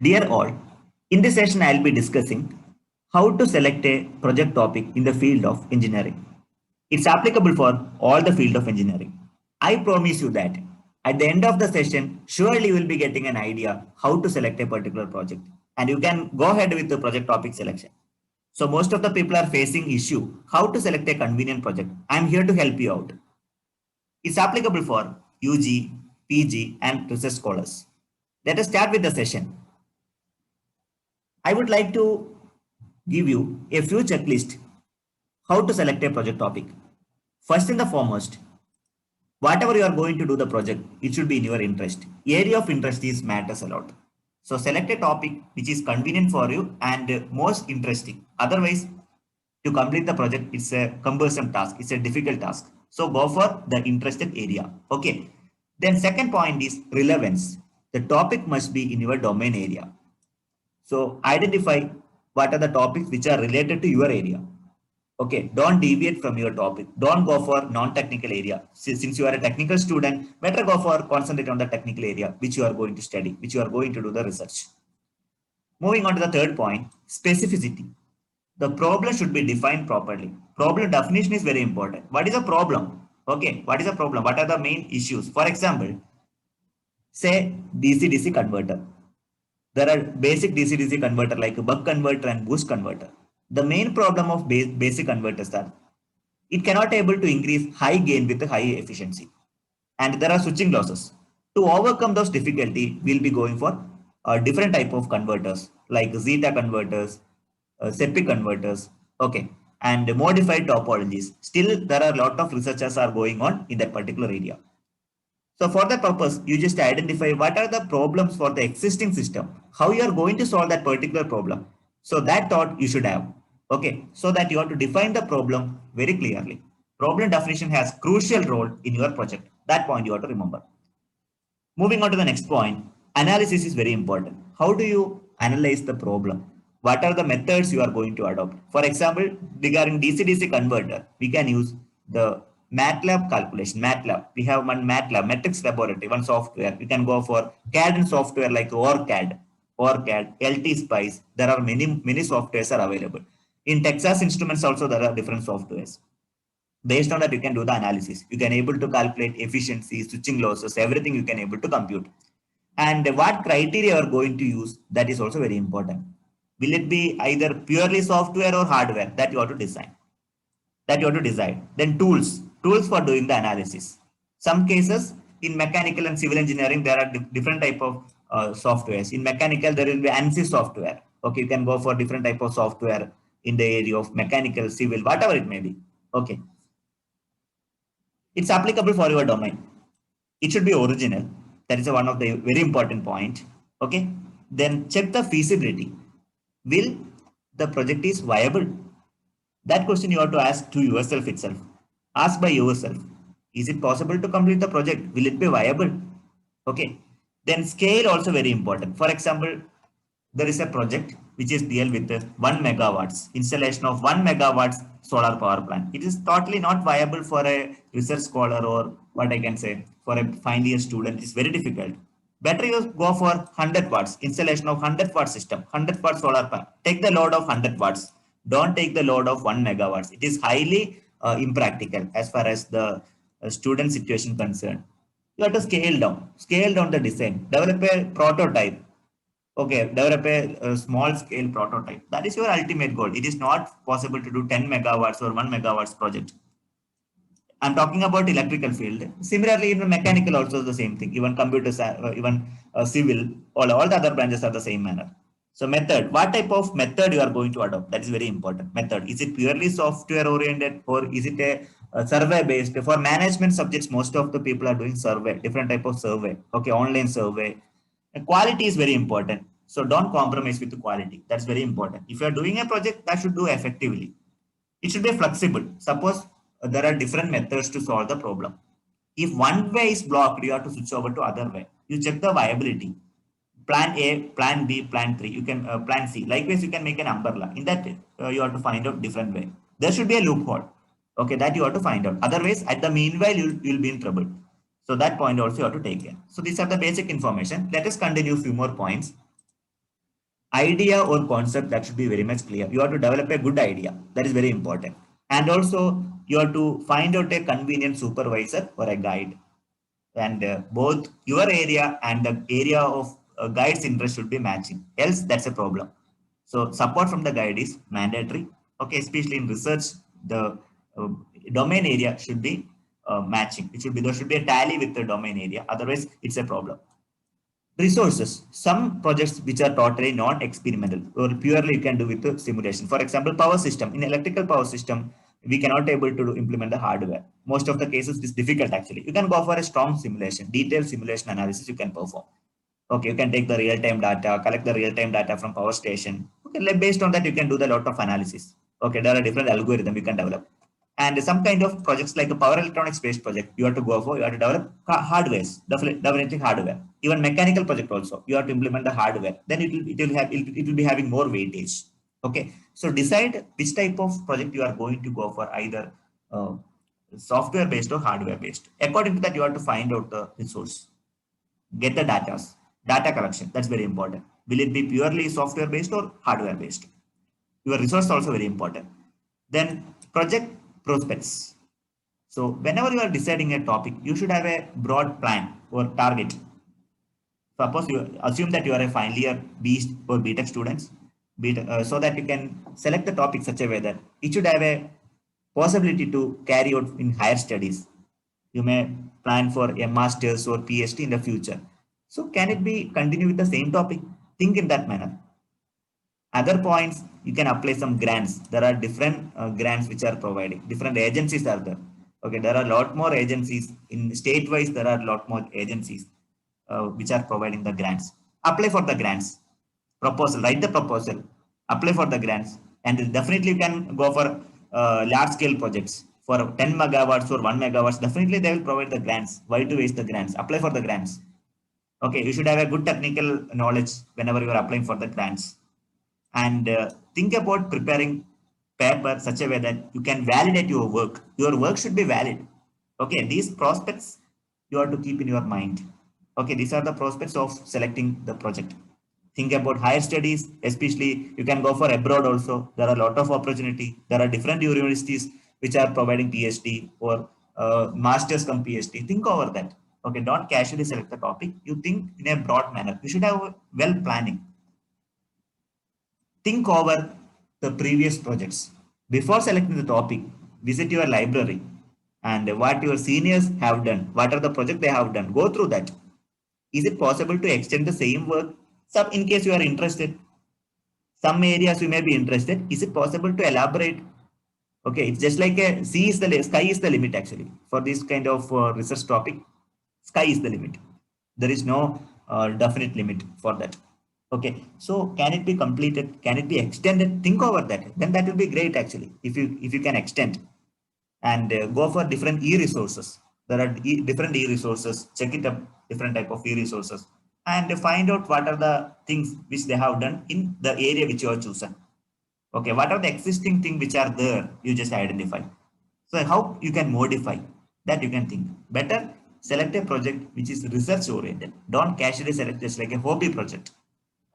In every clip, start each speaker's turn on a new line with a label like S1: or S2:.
S1: Dear all, in this session I will be discussing how to select a project topic in the field of engineering. It's applicable for all the field of engineering. I promise you that at the end of the session, surely you will be getting an idea how to select a particular project and you can go ahead with the project topic selection. So most of the people are facing issue how to select a convenient project. I am here to help you out. It's applicable for UG, PG and research scholars. Let us start with the session. I would like to give you a few checklists how to select a project topic. First and the foremost, whatever you are going to do the project, it should be in your interest. Area of interest is matters a lot. So select a topic which is convenient for you and most interesting. Otherwise, to complete the project, it's a cumbersome task. It's a difficult task. So go for the interested area. Okay. Then second point is relevance. The topic must be in your domain area. So identify what are the topics which are related to your area. Okay, don't deviate from your topic. Don't go for non-technical area. Since you are a technical student, better go for concentrate on the technical area which you are going to study, which you are going to do the research. Moving on to the third point, specificity. The problem should be defined properly. Problem definition is very important. What is a problem? Okay, what is a problem? What are the main issues? For example, say DC-DC converter. There are basic DC-DC converter like buck converter and boost converter. The main problem of basic converters are it cannot able to increase high gain with high efficiency. And there are switching losses. To overcome those difficulty, we'll be going for different type of converters like zeta converters, SEPI converters, okay, and modified topologies. Still, there are a lot of researchers are going on in that particular area. So for that purpose, you just identify what are the problems for the existing system, how you are going to solve that particular problem. So that thought you should have. Okay, so that you have to define the problem very clearly. Problem definition has crucial role in your project. That point you have to remember. Moving on to the next point, analysis is very important. How do you analyze the problem? What are the methods you are going to adopt? For example, regarding DC-DC converter, we can use the MATLAB calculation. MATLAB, we have one MATLAB, Matrix Laboratory, one software. You can go for CAD and software like OrCAD, LT Spice. There are many softwares are available. In Texas Instruments also there are different softwares. Based on that, you can do the analysis. You can able to calculate efficiency, switching losses, everything you can able to compute. And what criteria you are going to use, that is also very important. Will it be either purely software or hardware? That you have to design. That you have to decide. Then tools for doing the analysis. Some cases in mechanical and civil engineering, there are different type of softwares. In mechanical, there will be ANSYS software. Okay, you can go for different type of software in the area of mechanical, civil, whatever it may be. Okay. It's applicable for your domain. It should be original. That is one of the very important point. Okay. Then check the feasibility. Will the project is viable? That question you have to ask to yourself itself. Ask by yourself. Is it possible to complete the project? Will it be viable? Okay. Then scale also very important. For example, there is a project which is deal with 1 megawatts installation of 1 megawatts solar power plant. It is totally not viable for a research scholar or what I can say for a final year student. It's very difficult. Better you go for 100 watts installation of 100 watt system, 100 watt solar panel. Take the load of 100 watts. Don't take the load of 1 megawatts. It is highly impractical as far as the student situation concerned. You have to scale down the design, develop a prototype. Okay, develop a small scale prototype. That is your ultimate goal. It is not possible to do 10 megawatts or 1 megawatts project. I'm talking about electrical field. Similarly, in mechanical also the same thing. Even computers, even civil, all the other branches are the same manner. So method, what type of method you are going to adopt? That is very important. Method, is it purely software oriented or is it a survey based? For management subjects, most of the people are doing survey, different type of survey. Okay, online survey. And quality is very important. So don't compromise with the quality. That's very important. If you are doing a project, that should do effectively. It should be flexible. Suppose there are different methods to solve the problem. If one way is blocked, you have to switch over to other way. You check the viability. Plan A, Plan B, Plan 3. You can Plan C. Likewise, you can make an umbrella. In that, you have to find out different way. There should be a loophole. Okay, that you have to find out. Otherwise, at the meanwhile, you'll be in trouble. So that point also you have to take care. So these are the basic information. Let us continue a few more points. idea or concept that should be very much clear. You have to develop a good idea. That is very important. And also you have to find out a convenient supervisor or a guide. And both your area and the area of guide's interest should be matching. Else that's a problem. So support from the guide is mandatory. Okay, especially in research, the uh, domain area should be matching. It should be, there should be a tally with the domain area. Otherwise, it's a problem. Resources. Some projects which are totally non-experimental or purely you can do with the simulation. For example, power system. In electrical power system, we cannot able to implement the hardware. Most of the cases it's difficult actually. You can go for a strong simulation, detailed simulation analysis you can perform. Okay, you can take the real-time data, collect the real-time data from power station. Okay, based on that you can do the lot of analysis. Okay, there are different algorithms you can develop. And some kind of projects like a power electronics based project, you have to go for, you have to develop hardwares, definitely hardware. Even mechanical project also, you have to implement the hardware. Then it will be having more weightage. Okay, so decide which type of project you are going to go for, either software based or hardware based. According to that, you have to find out the resource, get the data collection. That's very important. Will it be purely software based or hardware based? Your resource also very important. Then project prospects. So whenever you are deciding a topic, you should have a broad plan or target. Suppose you assume that you are a final year B or BTech students, so that you can select the topic such a way that it should have a possibility to carry out in higher studies. You may plan for a master's or PhD in the future. So can it be continue with the same topic? Think in that manner. Other points, you can apply some grants. There are different grants which are providing. Different agencies are there. Okay, there are a lot more agencies in state-wise. There are a lot more agencies which are providing the grants. Apply for the grants. Proposal, write the proposal. Apply for the grants, and definitely you can go for large-scale projects for 10 megawatts or 1 megawatts. Definitely they will provide the grants. Why to waste the grants? Apply for the grants. Okay, you should have a good technical knowledge whenever you are applying for the grants, and think about preparing paper such a way that you can validate your work should be valid. Okay, these prospects you have to keep in your mind. Okay, these are the prospects of selecting the project. Think about higher studies, especially you can go for abroad also. There are a lot of opportunity. There are different universities which are providing PhD or masters come PhD. Think over that. Okay, don't casually select the topic. You think in a broad manner. You should have well planning. Think over the previous projects. Before selecting the topic, visit your library and what your seniors have done. What are the projects they have done? Go through that. Is it possible to extend the same work? Some, in case you are interested, some areas you may be interested. Is it possible to elaborate? Okay, it's just like a sky is the limit actually for this kind of research topic. Sky is the limit. There is no definite limit for that. Okay, so can it be completed? Can it be extended? Think over that. Then that will be great actually. If you can extend and go for different e-resources. There are different e-resources. Check it up, different type of e-resources, and find out what are the things which they have done in the area which you have chosen. Okay, what are the existing things which are there? You just identify. So how you can modify that you can think. Better select a project which is research oriented. Don't casually select just like a hobby project.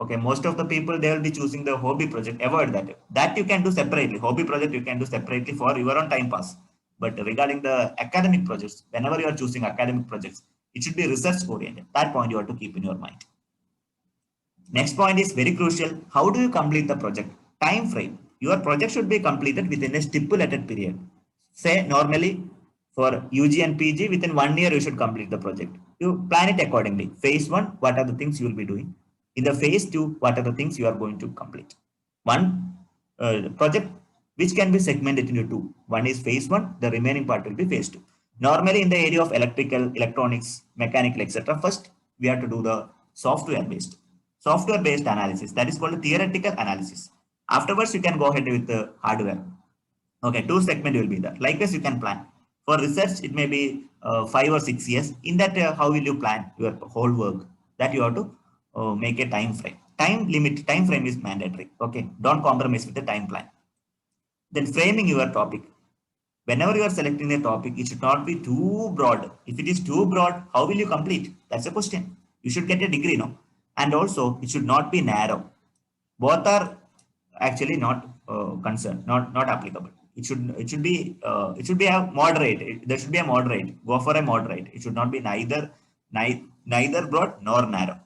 S1: Okay, most of the people they will be choosing the hobby project. Avoid that. That you can do separately. Hobby project you can do separately for your own time pass. But regarding the academic projects, whenever you are choosing academic projects, it should be research oriented. That point you have to keep in your mind. Next point is very crucial. How do you complete the project? Time frame. Your project should be completed within a stipulated period. Say normally for UG and PG within 1 year you should complete the project. You plan it accordingly. Phase 1, what are the things you will be doing? In the phase 2, what are the things you are going to complete? One project which can be segmented into two. One is phase 1, the remaining part will be phase 2. Normally in the area of electrical, electronics, mechanical, etc. First we have to do the software based analysis, that is called theoretical analysis. Afterwards you can go ahead with the hardware. Okay, two segment will be there. Likewise, you can plan. For research, it may be 5 or 6 years. In that, how will you plan your whole work? That you have to make a time frame. Time frame is mandatory. Okay, don't compromise with the time plan. Then framing your topic. Whenever you are selecting a topic, it should not be too broad. If it is too broad, how will you complete? That's a question. You should get a degree, no? And also, it should not be narrow. Both are actually not concerned, not applicable. It should be a moderate. There should be a moderate. Go for a moderate. It should not be neither broad nor narrow.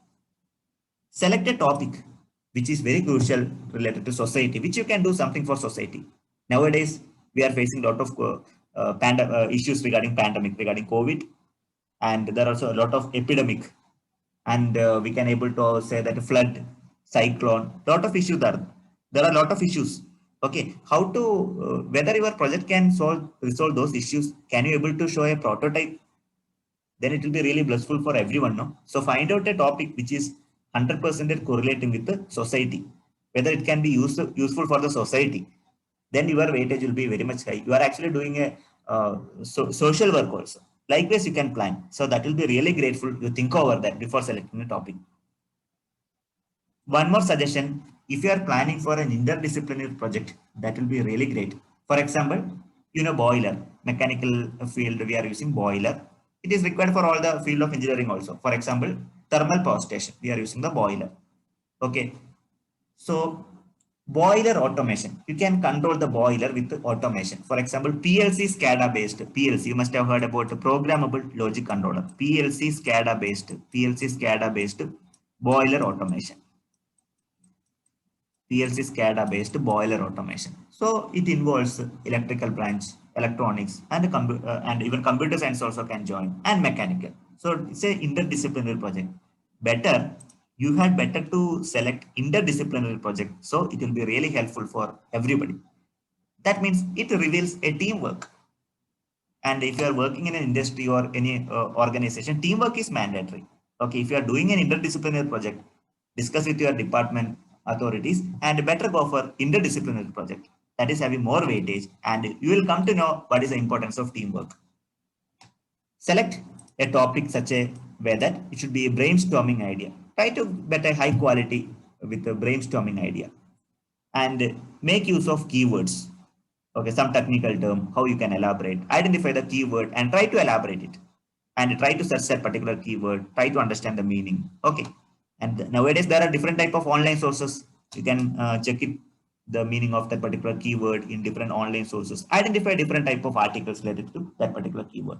S1: Select a topic which is very crucial related to society, which you can do something for society. Nowadays, we are facing a lot of issues regarding pandemic, regarding COVID, and there are also a lot of epidemic, and we can able to say that flood, cyclone, lot of issues there are a lot of issues. Okay, how to whether your project can resolve those issues? Can you able to show a prototype? Then it will be really blissful for everyone, no? So find out a topic which is 100% correlating with the society, whether it can be useful for the society. Then your weightage will be very much high. You are actually doing a social work also. Likewise, you can plan. So that will be really grateful. You think over that before selecting a topic. One more suggestion: if you are planning for an interdisciplinary project, that will be really great. For example, boiler, mechanical field, we are using boiler. It is required for all the field of engineering also. For example, thermal power station, we are using the boiler. Okay, so boiler automation, you can control the boiler with automation. For example, PLC SCADA based PLC, you must have heard about the programmable logic controller. PLC SCADA based boiler automation. PLC SCADA based boiler automation. So it involves electrical branch, electronics, and even computer science also can join, and mechanical. So it's a interdisciplinary project. You had better to select interdisciplinary project. So it will be really helpful for everybody. That means it reveals a teamwork. And if you are working in an industry or any organization, teamwork is mandatory. Okay, if you are doing an interdisciplinary project, discuss with your department authorities and better go for interdisciplinary project. That is having more weightage, and you will come to know what is the importance of teamwork. Select a topic such a way that it should be a brainstorming idea. Try to get a high quality with a brainstorming idea, and make use of keywords. Okay, some technical term, how you can elaborate, identify the keyword and try to elaborate it, and try to search that particular keyword, try to understand the meaning. Okay, and nowadays there are different type of online sources. You can check it, the meaning of that particular keyword in different online sources, identify different type of articles related to that particular keyword,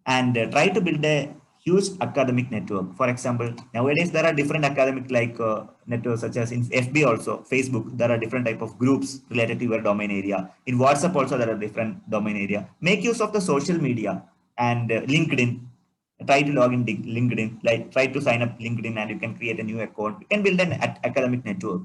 S1: and try to build a huge academic network. For example, nowadays there are different academic networks such as in FB also, Facebook. There are different type of groups related to your domain area. In WhatsApp also there are different domain area. Make use of the social media and LinkedIn. Try to log in LinkedIn, like try to sign up LinkedIn, and you can create a new account. You can build an academic network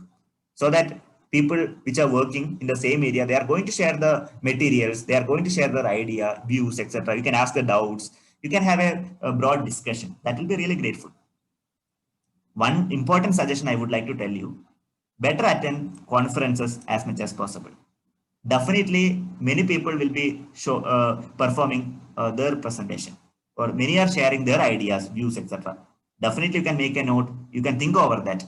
S1: so that people which are working in the same area, they are going to share the materials, they are going to share their idea, views, etc. You can ask the doubts, you can have a broad discussion. That will be really grateful. One important suggestion I would like to tell you: better attend conferences as much as possible. Definitely, many people will be performing their presentation, or many are sharing their ideas, views, etc. Definitely, you can make a note. You can think over that.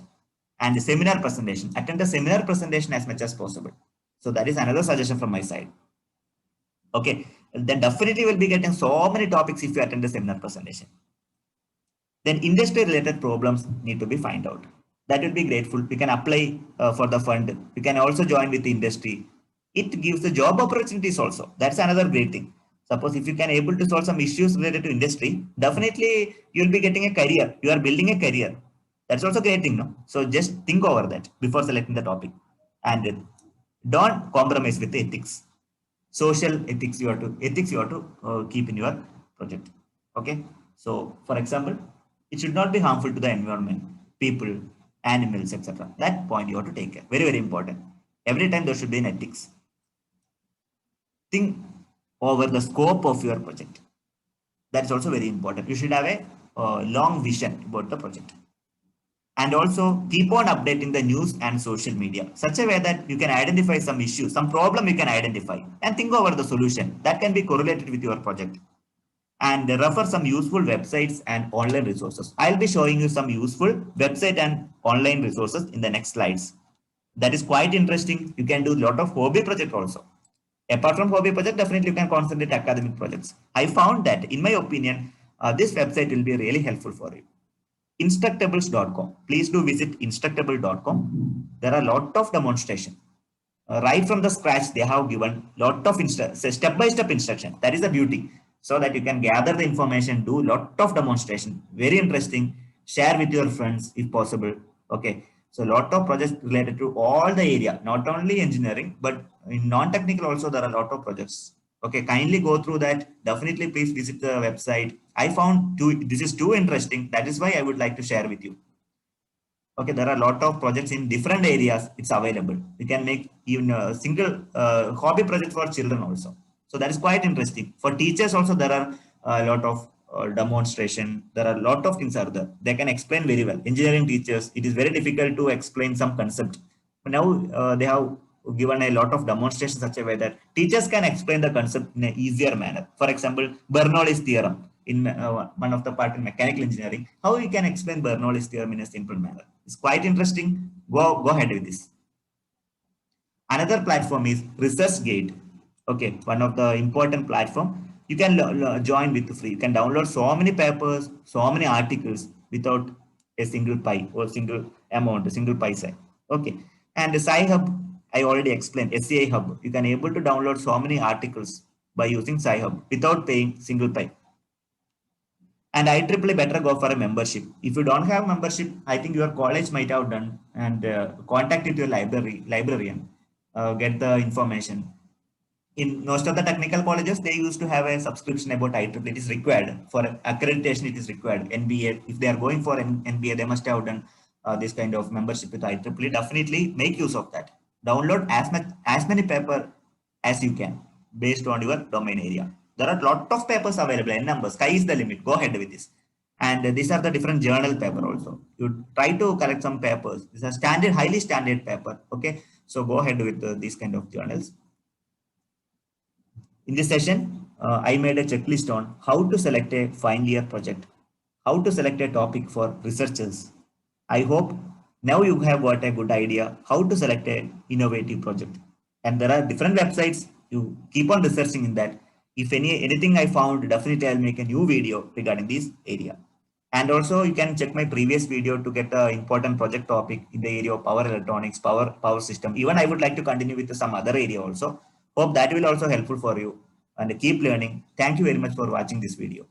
S1: And the seminar presentation, attend the seminar presentation as much as possible. So that is another suggestion from my side. Okay, then definitely will be getting so many topics if you attend the seminar presentation. Then industry related problems need to be find out. That will be grateful. We can apply for the fund. We can also join with the industry. It gives the job opportunities also. That's another great thing. Suppose if you can able to solve some issues related to industry, definitely you'll be getting a career. You are building a career. That's also a great thing, no? So just think over that before selecting the topic, and don't compromise with ethics. Social ethics you have to keep in your project. Okay, so for example, it should not be harmful to the environment, people, animals, etc. That point you have to take care. Very, very important. Every time there should be an ethics. Think over the scope of your project. That's also very important. You should have a long vision about the project, and also keep on updating the news and social media such a way that you can identify some issue, some problem you can identify, and think over the solution that can be correlated with your project, and refer some useful websites and online resources. I'll be showing you some useful website and online resources in the next slides. That is quite interesting. You can do a lot of hobby project also. Apart from hobby project, definitely you can concentrate academic projects. I found that, in my opinion, this website will be really helpful for you. Instructables.com. Please do visit instructable.com. There are a lot of demonstration. Right from the scratch, they have given lot of step-by-step instruction. That is the beauty. So that you can gather the information, do lot of demonstration. Very interesting. Share with your friends if possible. Okay. So lot of projects related to all the area, not only engineering, but in non-technical also there are a lot of projects. Okay, kindly go through that. Definitely please visit the website. I found this is too interesting. That is why I would like to share with you. Okay, there are a lot of projects in different areas. It's available. You can make even a single hobby project for children also. So that is quite interesting. For teachers also, there are a lot of demonstration. There are a lot of things are there. They can explain very well. Engineering teachers, it is very difficult to explain some concept. But now they have given a lot of demonstration such a way that teachers can explain the concept in an easier manner. For example, Bernoulli's theorem in one of the part in mechanical engineering, how you can explain Bernoulli's theorem in a simple manner. It's quite interesting. Go ahead with this. Another platform is ResearchGate. Okay, one of the important platform. You can join with free. You can download so many papers, so many articles without a single pi or single amount, a single paisa. Okay, and the Sci-Hub, I already explained. SCI Hub, you can able to download so many articles by using Sci-Hub without paying single pi. And IEEE better go for a membership. If you don't have membership, I think your college might have done, and contact with your librarian, get the information. In most of the technical colleges, they used to have a subscription about IEEE. It is required for accreditation. It is required. NBA, if they are going for an NBA, they must have done this kind of membership with IEEE. Definitely make use of that. Download as many paper as you can based on your domain area. There are a lot of papers available in numbers. Sky is the limit. Go ahead with this. And these are the different journal paper also. You try to collect some papers. These are standard, highly standard paper. Okay. So go ahead with these kind of journals. In this session, I made a checklist on how to select a final year project, how to select a topic for researchers. I hope now you have got a good idea how to select a innovative project. And there are different websites. You keep on researching in that. If anything I found, definitely I'll make a new video regarding this area. And also you can check my previous video to get an important project topic in the area of power electronics, power system. Even I would like to continue with some other area also. Hope that will also helpful for you, and keep learning. Thank you very much for watching this video.